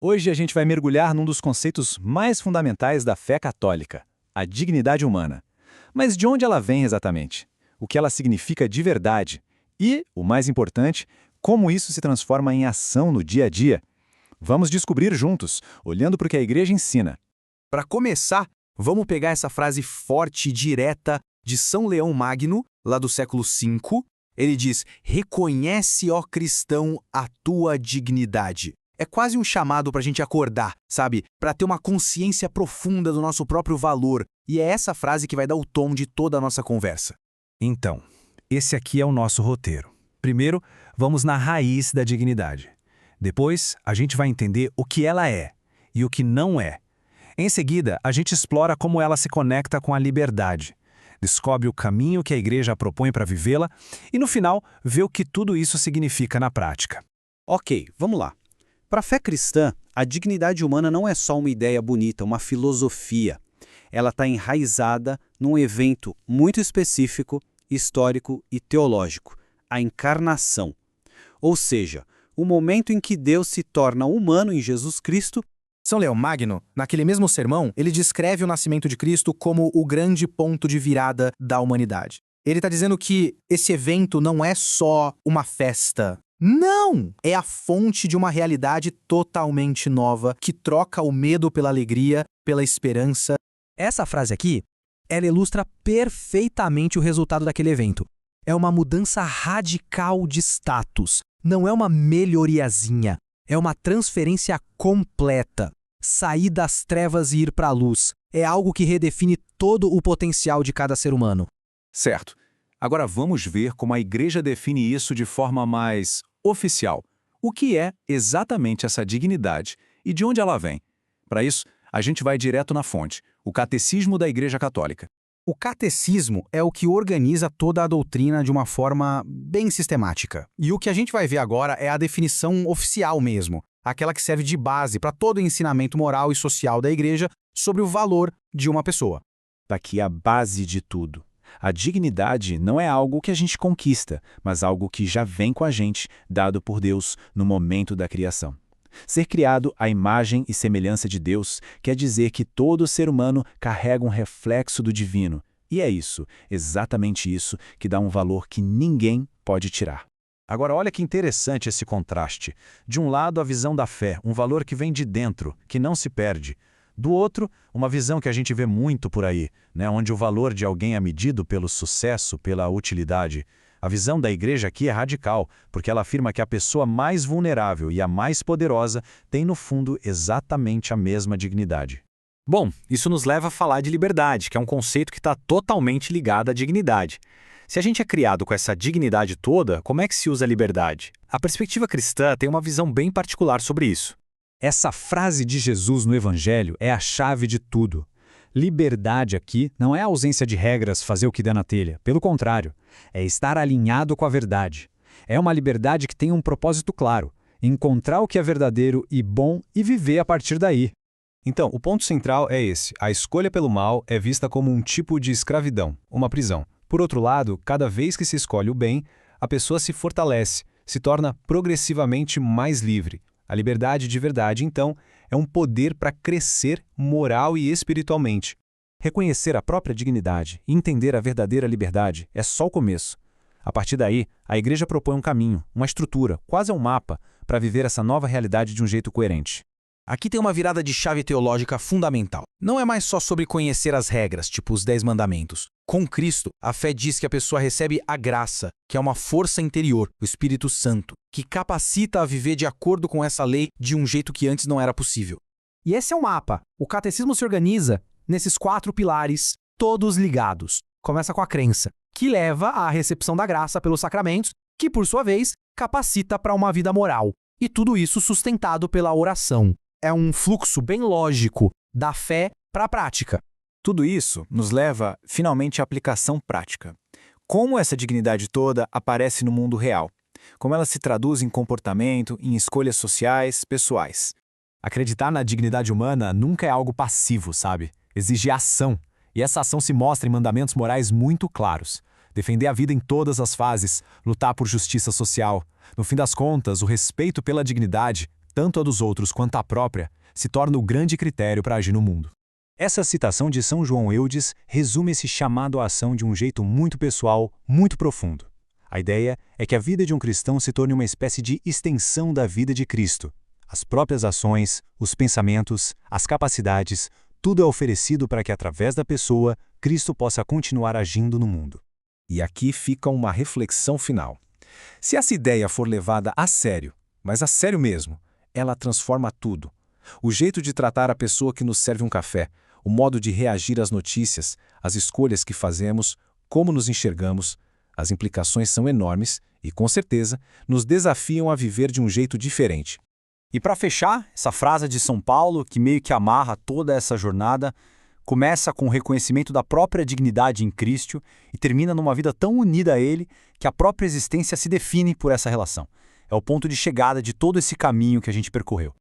Hoje a gente vai mergulhar num dos conceitos mais fundamentais da fé católica, a dignidade humana. Mas de onde ela vem exatamente? O que ela significa de verdade? E, o mais importante, como isso se transforma em ação no dia a dia? Vamos descobrir juntos, olhando para o que a Igreja ensina. Para começar, vamos pegar essa frase forte e direta de São Leão Magno, lá do século V. Ele diz: reconhece, ó cristão, a tua dignidade. É quase um chamado para a gente acordar, sabe? Para ter uma consciência profunda do nosso próprio valor. E é essa frase que vai dar o tom de toda a nossa conversa. Então, esse aqui é o nosso roteiro. Primeiro, vamos na raiz da dignidade. Depois, a gente vai entender o que ela é e o que não é. Em seguida, a gente explora como ela se conecta com a liberdade, descobre o caminho que a Igreja propõe para vivê-la e, no final, vê o que tudo isso significa na prática. Ok, vamos lá. Para a fé cristã, a dignidade humana não é só uma ideia bonita, uma filosofia. Ela está enraizada num evento muito específico, histórico e teológico, a encarnação. Ou seja, o momento em que Deus se torna humano em Jesus Cristo. São Leão Magno, naquele mesmo sermão, ele descreve o nascimento de Cristo como o grande ponto de virada da humanidade. Ele está dizendo que esse evento não é só uma festa. Não! É a fonte de uma realidade totalmente nova que troca o medo pela alegria, pela esperança. Essa frase aqui, ela ilustra perfeitamente o resultado daquele evento. É uma mudança radical de status. Não é uma melhoriazinha. É uma transferência completa. Sair das trevas e ir para a luz. É algo que redefine todo o potencial de cada ser humano. Certo. Agora vamos ver como a Igreja define isso de forma mais oficial. O que é exatamente essa dignidade e de onde ela vem? Para isso, a gente vai direto na fonte, o Catecismo da Igreja Católica. O catecismo é o que organiza toda a doutrina de uma forma bem sistemática. E o que a gente vai ver agora é a definição oficial mesmo, aquela que serve de base para todo o ensinamento moral e social da Igreja sobre o valor de uma pessoa. Tá aqui a base de tudo. A dignidade não é algo que a gente conquista, mas algo que já vem com a gente, dado por Deus no momento da criação. Ser criado à imagem e semelhança de Deus quer dizer que todo ser humano carrega um reflexo do divino. E é isso, exatamente isso, que dá um valor que ninguém pode tirar. Agora, olha que interessante esse contraste. De um lado, a visão da fé, um valor que vem de dentro, que não se perde. Do outro, uma visão que a gente vê muito por aí, né, onde o valor de alguém é medido pelo sucesso, pela utilidade. A visão da Igreja aqui é radical, porque ela afirma que a pessoa mais vulnerável e a mais poderosa tem, no fundo, exatamente a mesma dignidade. Bom, isso nos leva a falar de liberdade, que é um conceito que está totalmente ligado à dignidade. Se a gente é criado com essa dignidade toda, como é que se usa a liberdade? A perspectiva cristã tem uma visão bem particular sobre isso. Essa frase de Jesus no Evangelho é a chave de tudo. Liberdade aqui não é a ausência de regras, fazer o que der na telha. Pelo contrário, é estar alinhado com a verdade. É uma liberdade que tem um propósito claro, encontrar o que é verdadeiro e bom e viver a partir daí. Então, o ponto central é esse. A escolha pelo mal é vista como um tipo de escravidão, uma prisão. Por outro lado, cada vez que se escolhe o bem, a pessoa se fortalece, se torna progressivamente mais livre. A liberdade de verdade, então, é um poder para crescer moral e espiritualmente. Reconhecer a própria dignidade e entender a verdadeira liberdade é só o começo. A partir daí, a Igreja propõe um caminho, uma estrutura, quase um mapa, para viver essa nova realidade de um jeito coerente. Aqui tem uma virada de chave teológica fundamental. Não é mais só sobre conhecer as regras, tipo os 10 mandamentos. Com Cristo, a fé diz que a pessoa recebe a graça, que é uma força interior, o Espírito Santo, que capacita a viver de acordo com essa lei de um jeito que antes não era possível. E esse é o mapa. O catecismo se organiza nesses 4 pilares, todos ligados. Começa com a crença, que leva à recepção da graça pelos sacramentos, que, por sua vez, capacita para uma vida moral. E tudo isso sustentado pela oração. É um fluxo bem lógico da fé para a prática. Tudo isso nos leva, finalmente, à aplicação prática. Como essa dignidade toda aparece no mundo real? Como ela se traduz em comportamento, em escolhas sociais, pessoais? Acreditar na dignidade humana nunca é algo passivo, sabe? Exige ação. E essa ação se mostra em mandamentos morais muito claros. Defender a vida em todas as fases, lutar por justiça social. No fim das contas, o respeito pela dignidade tanto a dos outros quanto a própria, se torna o grande critério para agir no mundo. Essa citação de São João Eudes resume esse chamado à ação de um jeito muito pessoal, muito profundo. A ideia é que a vida de um cristão se torne uma espécie de extensão da vida de Cristo. As próprias ações, os pensamentos, as capacidades, tudo é oferecido para que, através da pessoa, Cristo possa continuar agindo no mundo. E aqui fica uma reflexão final. Se essa ideia for levada a sério, mas a sério mesmo, ela transforma tudo. O jeito de tratar a pessoa que nos serve um café, o modo de reagir às notícias, as escolhas que fazemos, como nos enxergamos, as implicações são enormes e, com certeza, nos desafiam a viver de um jeito diferente. E para fechar, essa frase de São Paulo, que meio que amarra toda essa jornada, começa com o reconhecimento da própria dignidade em Cristo e termina numa vida tão unida a Ele que a própria existência se define por essa relação. É o ponto de chegada de todo esse caminho que a gente percorreu.